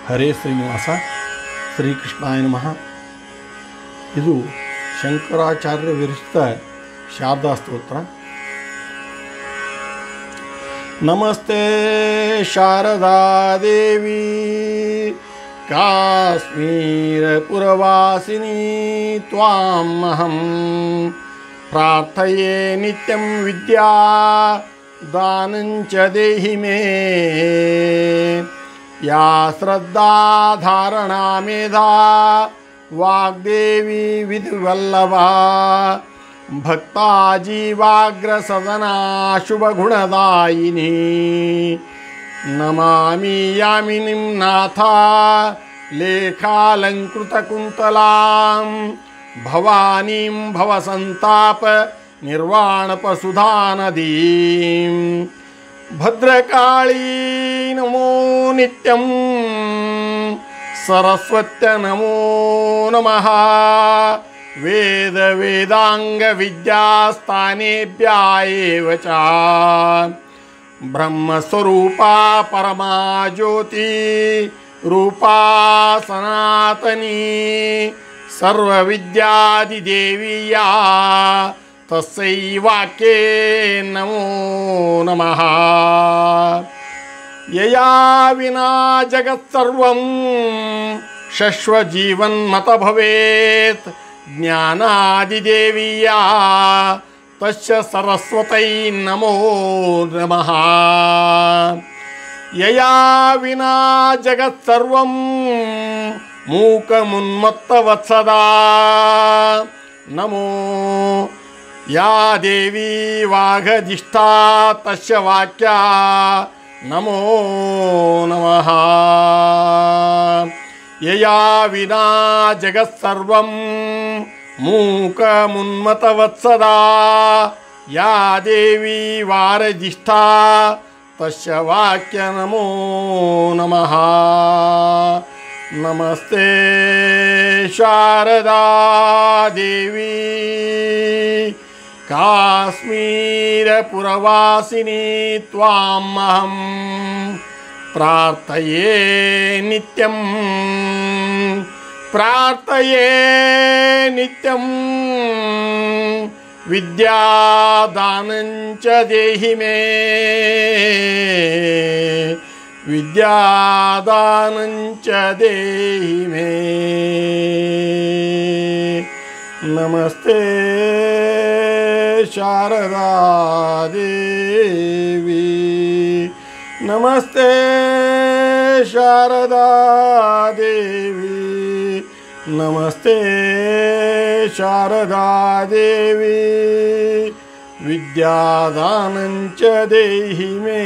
ಹರೇ ಶ್ರೀನಿವಾಸ. ಶ್ರೀಕೃಷ್ಣಾಯ ನಮಃ. ಇದು ಶಂಕರಾಚಾರ್ಯ ವಿರಚಿತ ಶಾರದಾ ಸ್ತೋತ್ರ. ನಮಸ್ತೆ ಶಾರದಾ ದೇವಿ ಕಾಶ್ಮೀರಪುರವಾಸಿನಿ ತ್ವಾಮಹಂ ಪ್ರಾರ್ಥಯೇ ನಿತ್ಯಂ ವಿದ್ಯಾ ದಾನಂಚ ದೇಹಿ ಮೇ. ಯಾ ಶ್ರದ್ಧಾ ಧಾರಣಾ ಮೇಧಾ ವಾಗ್ದೇವಿ ವಿಧಿವಲ್ಲಭಾ ಭಕ್ತಾ ಜೀವಾಗ್ರಸದನಾ ಶುಭಗುಣದಾಯಿನಿ. ನಮಾಮಿ ಯಾಮಿನಿಂ ನಾಥ ಲೇಖಾಲಂಕೃತಕುಂತಲಾಂ ಭವಾನೀಂ ಭವಸಂತಾಪ ನಿರ್ವಾಣಪಸುಧಾನದೀಂ. ಭದ್ರಕಾಳಿ ನಮೋ ನಿತ್ಯಂ ಸರಸ್ವತ್ಯ ನಮೋ ನಮಃ. ವೇದ ವೇದಾಂಗ ವಿದ್ಯಾಸ್ಥಾನೇಭ್ಯಾ ಏವ ಚ. ಬ್ರಹ್ಮಸ್ವರೂಪಾ ಪರಮಾ ಜ್ಯೋತಿ ರೂಪಾ ಸನಾತನಿ ಸರ್ವವಿದ್ಯಾದಿದೇವಿಯಾ ತಸ್ಯೈ ವಾಕ್ಯೇ ನಮೋ ನಮಃ. ಯಯಾ ವಿನಾ ಜಗತ್ಸರ್ವಂ ಶಶ್ವಜೀವನ್ಮತ ಭವೇತ್ ಜ್ಞಾನಾದಿದೇವಿಯಾ ತಸ್ಯ ಸರಸ್ವತೈ ನಮೋ ನಮಃ. ಯಯಾ ವಿನಾ ಜಗತ್ಸರ್ವಂ ಮೂಕಮುನ್ಮತ್ತವತ್ಸದಾ ನಮೋ. ಯಾ ದೇವಿ ವಾಘಜಿಷ್ಠಾ ತಸ್ಯ ವಾಕ್ಯ ನಮೋ ನಮಃ. ಯಯಾ ವಿನಾ ಜಗತ್ಸರ್ವಂ ಮೂಕಮುನ್ಮತ್ತವತ್ಸದಾ ಯಾ ದೇವಿ ವಾರಜಿಷ್ಠಾ ತಸ್ಯ ವಾಕ್ಯ ನಮೋ ನಮಃ. ನಮಸ್ತೆ ಶಾರದಾ ದೇವಿ ಕಾಶ್ಮೀರಪುರವಾಸಿನಿ ತ್ವಾಮಹಂ ಪ್ರಾರ್ಥಯೇ ನಿತ್ಯಂ ಪ್ರಾರ್ಥಯೇ ನಿತ್ಯಂ ವಿದ್ಯಾದಾನಂಚ ದೇಹಿ ಮೇ. ವಿದ್ಯಾದಾನಂಚ ದೇಹಿ ಮೇ. ನಮಸ್ತೆ ಶಾರದಾ ದೇವಿ. ನಮಸ್ತೆ ಶಾರದಾ ದೇವಿ. ನಮಸ್ತೆ ಶಾರದಾ ದೇವಿ. ವಿದ್ಯಾದಾನಂಚ ದೇಹಿ ಮೇ.